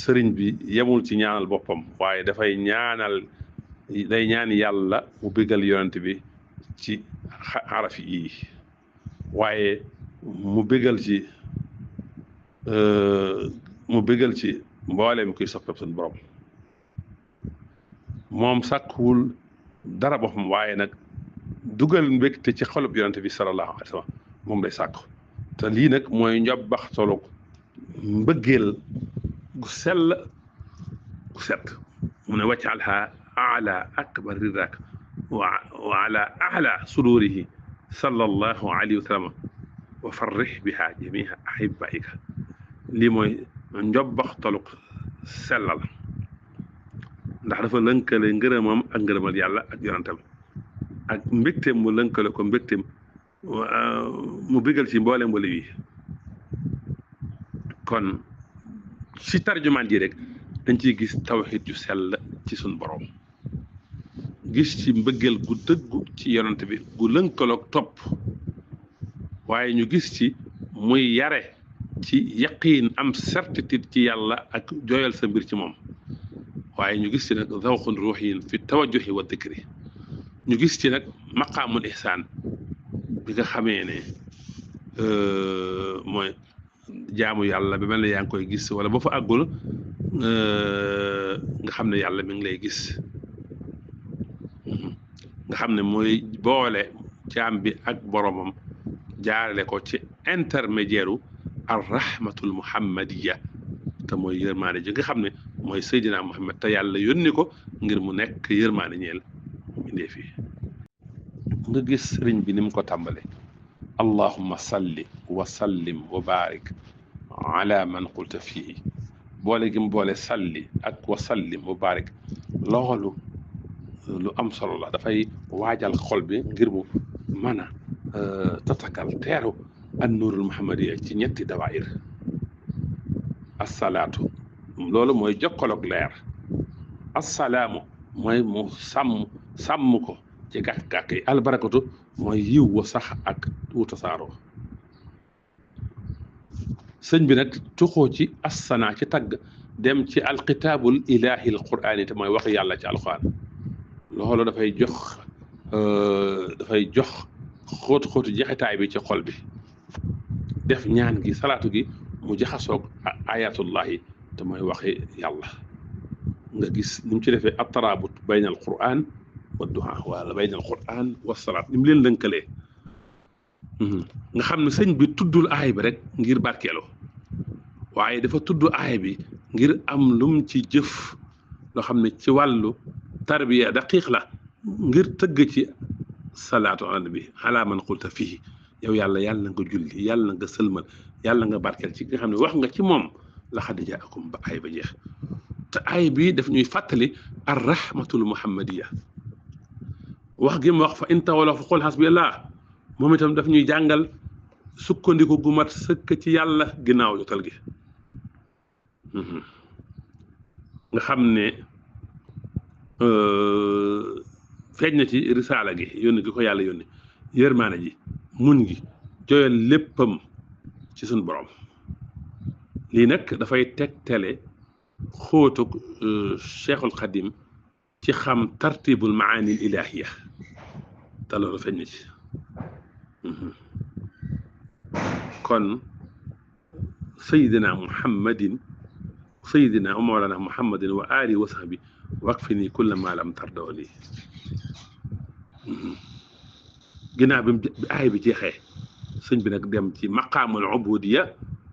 sëriñ bi yemul ci ñaanal boppam waaye dafay day ñaan yàlla mu bégal yonent bi ci xaraf yi waaye mu bégal ci mboolem kuy soppeb suñu borom moom sàkkuwul dara boppam waaye nag dugal mbégte ci xolub yonent bi sallallahu alayhi wa sallam moom lay sàkku te lii nag mooy njobbax tolug mbëggeel gu sell gu set mu ne wacalha ala akbar ridak wa ala ala sudurihi sallallahu alayhi wa sallam wa farrih biha jamiha ahibaika lii mooy njobbax tolug sellal ndax dafa lënkale ngërëmam ak ngërëmal yàlla ak yonentam ak mbégteem mu lënkale ko mbégteem mu bégal ci mboolem wala wi kon ci tarjumaan ji rek dañ ciy gis tawxiid ju sell ci suñ borom gis ci mbëggeel gu dëggu ci yonent bi gu lënkaloog topp waaye ñu gis ci muy yare ci yaqiin am certitude ci yàlla ak jooyal sa mbir ci moom waaye ñu gis ci nag zawqun ruuxiyin fi tawajjuhi wa dikri ñu gis ci nag maqaamul ihsaan bi nga xamee ne mooy jaamu yàlla bi mel ne yaa ngi koy gis wala ba fa àggul nga xam ne yàlla mi ngi lay gis nga xam ne mooy boole jaam bi ak boromam jaarale ko ci intermédiaire u ar rahmatul muhammadiya te mooy yërmaane ji nga xam ne mooy Seydina Muhammad te yàlla yónni ko ngir mu nekk yërmaane ñeel indee fii nga gis sëriñ bi ni mu ko tàmbale allahumma salli wa sallim wa barik ala man qulta fii boole gi mu boole salli ak wa sallim wa barik loolu lu am solo la dafay waajal xol bi ngir mu mën a tatagal teeru an nuurul muhammadiya ci ñetti dawaayir assalaatu loolu mooy jokkaloog leer assalaamu mooy mu sàmm ko ci gàkk-gàkk yi albarakatu mooy yiw wa sax ak wu tasaaroo sëñ bi nag tuxoo ci assanaa ci tagg dem ci alkitaabul ilaahi alquraan te mooy wax yàlla ci alquran loolu dafay jox xóotu jeexitaay bi ci xol bi def ñaan gi salaatu gi mu jaxasoog ayatullahi te mooy waxi yàlla nga gis ni mu ci defee attarabut bayna al quran wa duha wala bayna al quran wa salaat ni mu leen lënkalee nga xam ne sëñ bi tuddul aay bi rek ngir barkeeloo waaye dafa tudd aay bi ngir am lum ci jëf loo xam ne ci wàllu tarbiya daqiq la ngir tëgg ci salaatu ala nabi ala man qulta fii yow yàlla nga julli yàlla nga sëlmal yàlla nga barkeel ci nga xam ne wax nga ci moom laqad jaakum ba aay ba jeex te aay bi daf ñuy fàttali ar rahmatul muhammadiya wax gi mu wax fa in tawallaw fa qul hasbiyallah moom itam daf ñuy jàngal sukkandiku gu mat sëkk ci yàlla ginnaaw jotal gi nga xam ne feeñ na ci risaala gi yónni gi ko yàlla yónni yërmaane ji muñ gi joyal léppam ci suñ borom lii nag dafay tegtale xóotug cheikhul xadim ci xam tartibul maani l ilahiya te loolu feeñ na ci kon sayidina muhammadin sayidina mawlana muhammadin wa alihi wa sahbi waqfini kulla ma lam tardaw lii ginnaaw bi aay bi jeexee sëñ bi nag dem ci maqaamul ubudiya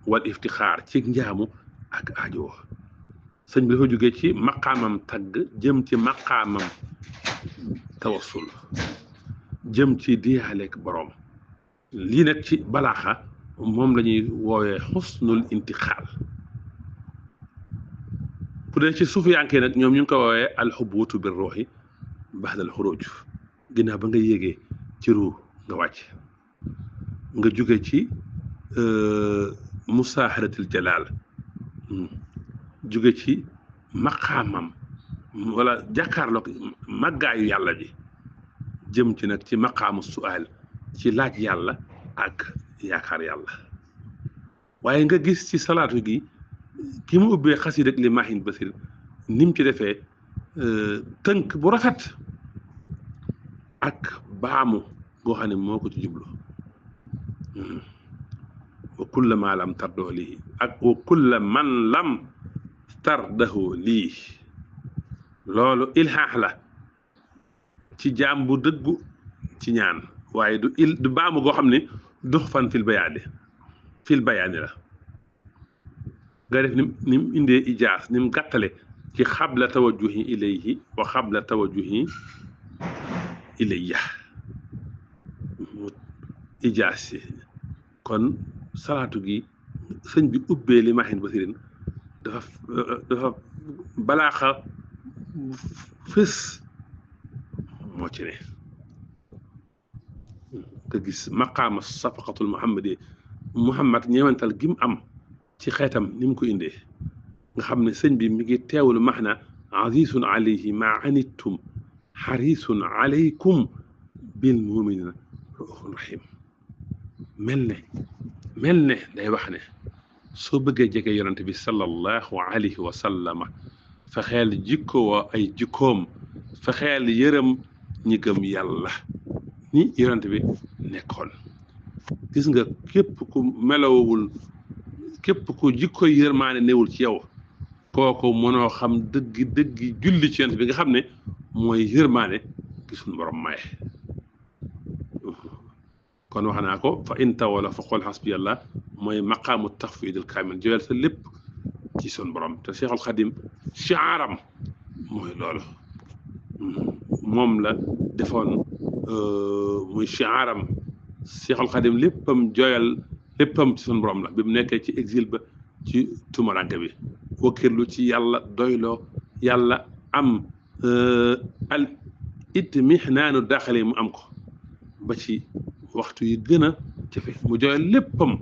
wal iftixaar ci njaamu ak aajo sëñ bi dafa jógee ci maqaamam tagg jëm ci maqaamam tawassul jëm ci diyaaleeg boroom lii nag ci balaaxa moom la ñuy woowee xusnul intixaal bu dee ci suufiyanke nag ñoom ñu ngi ko woowee alxubuutu bir ruuxi baxdal xuruj ginnaaw ba nga yéegee ci ruu nga wàcc nga jóge ci musaaxaratil jalaal jóge ci maqaamam wala jàkkaarloog màggaayu yàlla ji jëm ci nag ci maqaamu su'aal ci laaj yàlla ak yaakaar yàlla waaye nga gis ci salaatu gi ki mu ubbee xasida ak li maahin basir ni mu ci defee tënk bu rafet ak baamu boo xam ne moo ko ci jublu wa kulla ma lam tardoo lii ak wa kulla man lam tardahu lii loolu ilhaax la ci jaam bu dëggu ci ñaan waaye du baamu goo xam ne dux fan fil bayaani la nga def ni mu indee ijaas ni mu gàttale ci xabla tawajjuhi ilayhi wa xabla tawajjuhi ilayya ijaas yi kon salaatu gi sëñ bi ubbee li maahin basirin dafa balaaxa fës moo ci ne nga gis maqaama safaqatul muhammad ñeewantal gi mu am ci xeetam ni mu ko indee nga xam ne sëñ bi mi ngi teewlu maxna azizun alayhi ma anittum xarisun alaykum bil muminina raufun rahim mel ne day wax ne soo bëggee jege yonent bi sallallahu alayhi wa sallama fexeel jikkoo ay jikkoom fexeel yërëm ñi gëm yàlla ni yonent bi nekkoon gis nga képp ku melowul képp ku jikko yërmaane newul ci yow kooku mënoo xam dëggi julli ci yonent bi nga xam ne mooy yërmaane gi suñu borom maye kon wax naa ko fa in tawalla fa qul hasbiyallah mooy maqaamu tafwidul kaamil joyal sa lépp ci sun borom te Cheikhul Khadim chiaaram mooy loolu moom la defoon muy chiaaram Cheikhul Khadim léppam joyal léppam ci sun borom la bi mu nekkee ci exil ba ci tumaranke bi wakkirlu ci yàlla doyloo yàlla am al itmihnaanu daaxale mu am ko ba ci waxtu yi gën a jafe mu joyal léppam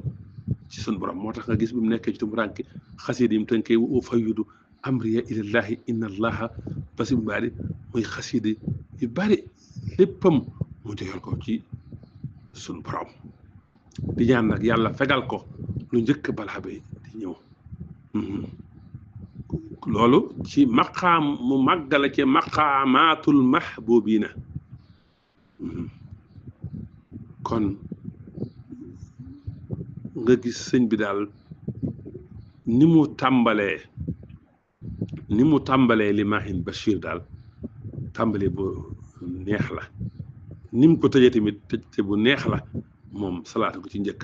ci sun borom moo tax nga gis bi mu nekkee ci tumuranke xasiida yi mu tënkee wa fayyudu amriya ilallahi inna allaha basir bu bari muy xasiida yu bari léppam mu joyal ko ci sun borom di ñaan nag yàlla fegal ko lu njëkk balaa bi di ñëw loolu ci maqaam mu màggala ci maqaamaatul mahbubina kon nga gis sëñ bi daal ni mu tàmbalee li maahin bachir daal tàmbalee bu neex la ni mu ko tëjee tamit tëjte bu neex la moom salaatu ko ci njëkk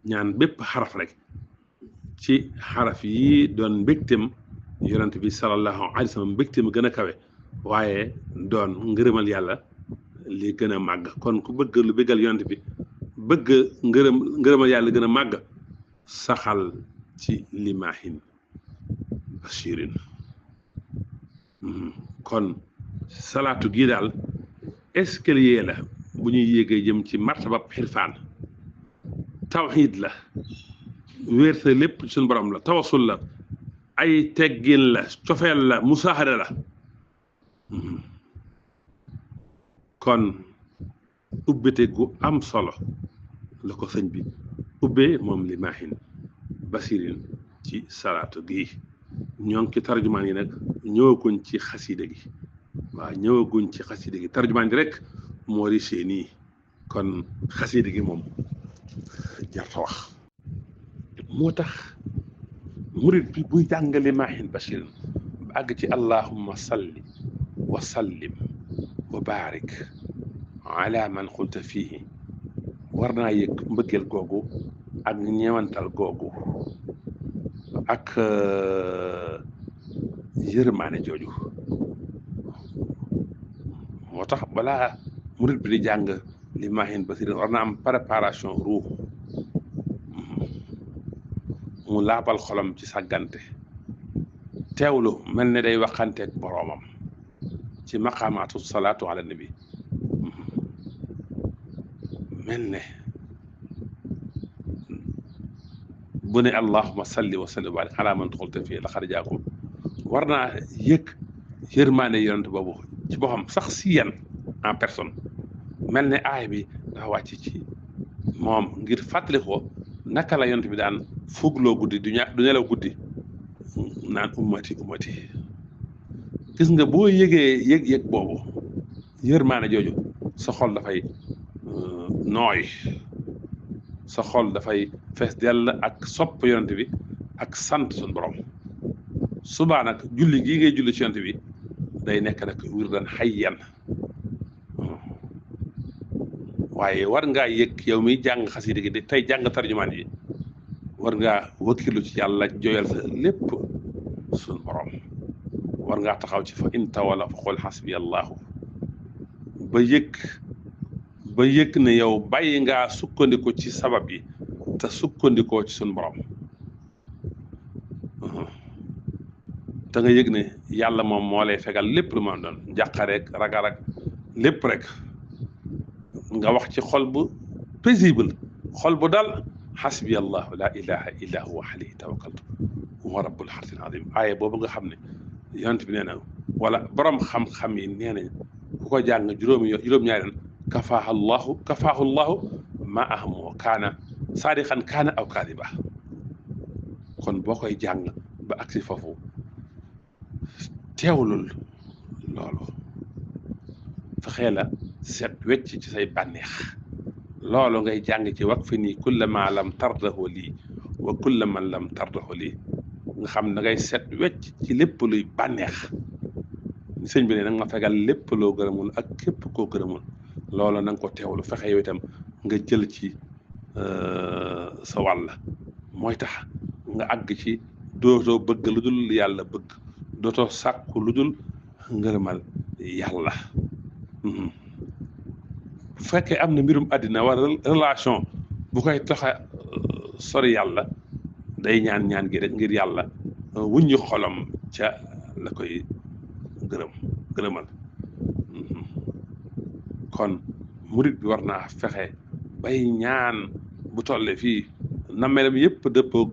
ñaan bépp xaraf rek ci xaraf yi doon mbégtem yonent bi sallallahu alayhi wa sallam mbégtem gën a kawe waaye doon ngërëmal yàlla li gën a màgg kon ku bëgg lu bëggal yonent bi bëgg ngërëmal yàlla gën a màgg saxal ci li maahin bashirin kon salaatu gii daal escalier la bu ñuy yéegee jëm ci martabab xirfaan tawxiid la wéer sa lépp suñu borom la tawasul la ay teggin la cofeel la musaahada la kon ubbite gu am solo la ko sëñ bi ubbee moom li maahin basirin ci salaatu gi ñoo ngi ci tarjumaan yi nag ñëwaguñ ci xasida gi waaw ñëwaguñ ci xasida gi tarjumaan yi rek moo di seeni kon xasida gi moom jarta wax moo tax murit bi buy jàngale maahin basirin ba àgg ci allahumma salli wa sallim wa baarik ala man xulta fiihi war naa yëg mbëggeel googu ak ñeewantal googu ak yërmaane jooju moo tax balaa murit bi di jàng li maahin basirin war na am préparation ruux mu laabal xolam ci sàggante teewlu mel ne day waxanteeg boroomam ci maqaamaatu salaatu ala nabi mel ne bu ne allahuma salli wa sallim wa barik ala man xulta fii laqad jaakum war naa yëg yërmaane yonent boobu ci boppam sax si yan en personne mel ne aay bi dafa wàcc ci moom ngir fàttali ko naka la yonent bi daan fugloo guddi du nelaw guddi naan ummati ummati gis nga boo yëgee yëg boobu yërmaane jooju sa xol dafay nooy sa xol dafay fees dell ak sopp yonent bi ak sant suñu borom subaa nag julli gii ngay julli ci yonent bi day nekk nag wirdan hayyan waaye war ngaa yëg yow miy jàng xasida gi di tey jàng tarjumaan yi war ngaa wakkilu ci yàlla joyal sa lépp suñu borom war ngaa taxaw ci fa in tawalla fa qul hasbi allahu ba yëg ne yow bàyyi ngaa sukkandiku ci sabab yi te sukkandikoo ci suñu borom te nga yëg ne yàlla moom moo lay fegal lépp lu ma doon njàqareek ragal ak lépp rek nga wax ci xol bu paisible xol bu dal xasbi allahu la ilaha illa huwa alayhi tawakkaltu wa rabbul arshil azim aaye boobu nga xam ne yonent bi nee na wala borom xam-xam yi nee nañ ku ko jàng juróom-ñaari yoon kafaahu llahu ma ahmoo kaana saadiqan kaana aw kaadiba kon boo koy jàng ba agsi foofu teewlul loolu fexee la set wecc ci say bànneex loolu ngay jàng ci waqfi nii kulla ma lam tardahu lii wa kulla man lam tardahu lii nga xam da ngay set wecc ci lépp luy bànneex sëñ bi ne nag ma fegal lépp loo gërëmul ak képp koo gërëmul loolu na nga ko teewlu fexe yow itam nga jël ci sa wàll mooy tax nga àgg ci dootoo bëgg lu dul yàlla bëgg dootoo sàkku lu dul ngërëmal yàlla bu fekkee am na mbirum àddina wala relation bu koy taxa sori yàlla day ñaan gi rek ngir yàlla wuññi xolam ca la koy gërëmal kon murit bi war naa fexe bay ñaan bu tolle fii nameelam yëpp dëppoog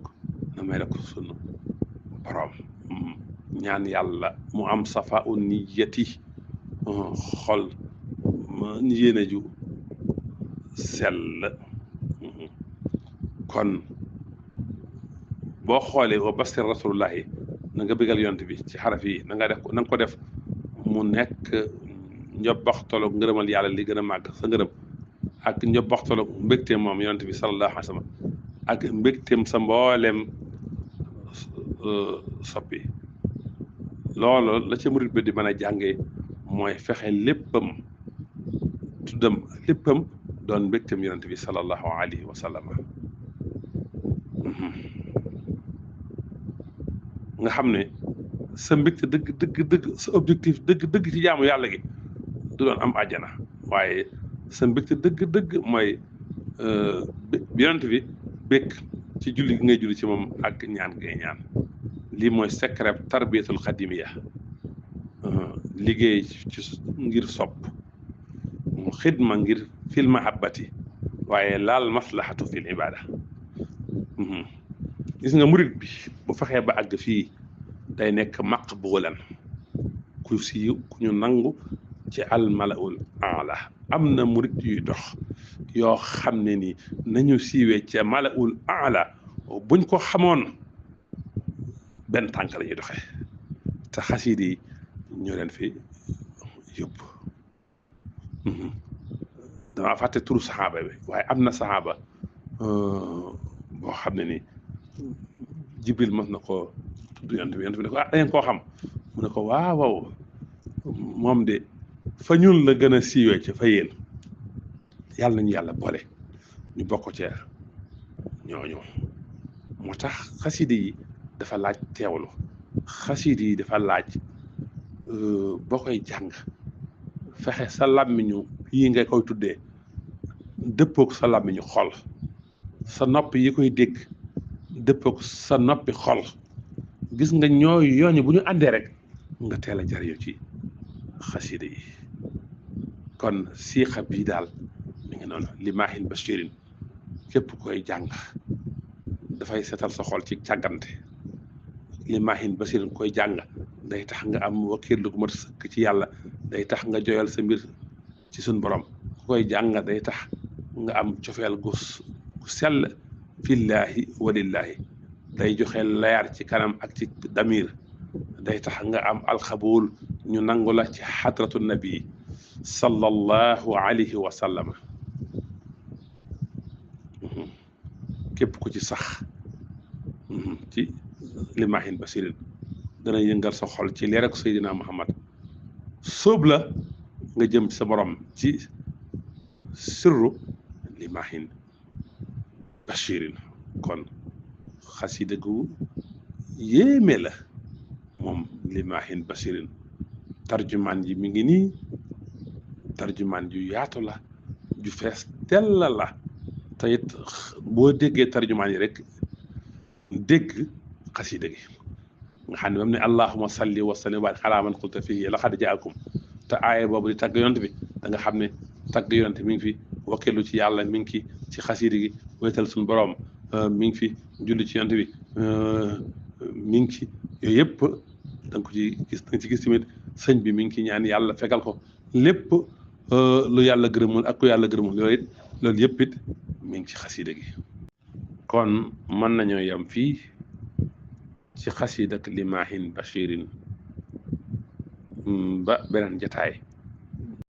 namee ko sunu borom ñaan yàlla mu am safa u niyati xol ni yéene ju sell kon boo xoolee wa basir rasulullahi na nga bëggal yonent bi ci xaraf yi na nga ko def mu nekk njobbaxtaloog ngërëmal yàlla li gën a màgg sa ngërëm ak njobbaxtaloog mbégteem moom yonent bi sallallahu alayhi wa sallam ak mbégteem sa mboolem soppi loolu la ca murit bi di mën a jàngee mooy fexe léppam doon mbégteem yonent bi sallallahu alayhi wa sallam nga xam ne sa mbégte dëgg sa objectif dëgg ci jaamu yàlla gi du doon am àjjana waaye sa mbégte dëgg mooy yonent bi bég ci julli gi ngay julli ci moom ak ñaan ngay ñaan lii mooy secret tarbiyatul xadimiya liggéey ci ngir sopp xidma ngir fil mahabbati waaye laal maslahatu fil ibada gis nga murit bi bu fexee ba àgg fii day nekk maqbulan ku siiw ku ñu nangu ci almalaul ala am na murit yuy dox yoo xam ne ni nañu siiwee ca malaul ala buñ ko xamoon benn tànk la ñuy doxee te xasiid yi ñoo leen fi yóbbu damaa fàtte turu saxaaba bi waaye am na saxaaba boo xam ne ni jibril mos na ko tudd yonent bi ne ko da ngeen koo xam mu ne ko waaw moom de fa ñun la gën a siiwee ci fa yéen yàlla nañu yàlla boole ñu bokk ci ñooñu moo tax xasida yi dafa laaj teewlu xasida yi dafa laaj boo koy jàng fexe sa làmmiñu yi nga koy tuddee dëppook sa làmmiñu xol sa nopp yi koy dégg dëppook sa noppi xol gis nga ñooy yooni bu ñu àndee rek nga teel a jariñu ci xasida yi kon siixa bii daal mi ngi noonu limaahin bashirin képp koy jàng dafay setal sa xol ci càggante limaahin bashirin koy jàng day tax nga am wakiirlu gu mat sëkk ci yàlla day tax nga joyal sa mbir ci suñ borom ku koy jàng day tax nga am cofeel gu sell fillaahi walillaahi day joxe leer ci kanam ak ci damir day tax nga am alxabul ñu nangu la ci xadratu nabi sallallahu alayhi wa sallam képp ku ci sax ci limaahin basirin dana yëngal sa xol ci leer ak Seydina Muhammad sóob la nga jëm ci sa borom ci sirru limaahin bashirin kon xasida gu yéeme la moom limaahin bashirin tarjumaan ji mi ngi nii tarjumaan ju yaatu la ju fees dell la te it boo déggee tarjumaan yi rek dégg xasida gi nga xam ne bam ne allahuma salli wa sallim wa barik ala man qulta fihi laqad jaakum te aaya boobu di tagg yonent bi da nga xam ne tagg yonent mi ngi fi wakkeelu ci yàlla mi ngi ci xasida gi wéetal suñu borom mi ngi fi julli ci yonent bi mi ngi ci yooyu yëpp da nga ko ci gis da nga ci gis tamit sëñ bi mi ngi ci ñaan yàlla fegal ko lépp lu yàlla gërëmul ak ku yàlla gërëmul loolu yëpp it mi ngi ci xasida gi kon mën nañoo yem fii ci xasida ak limaahin bashirin ba beneen jataay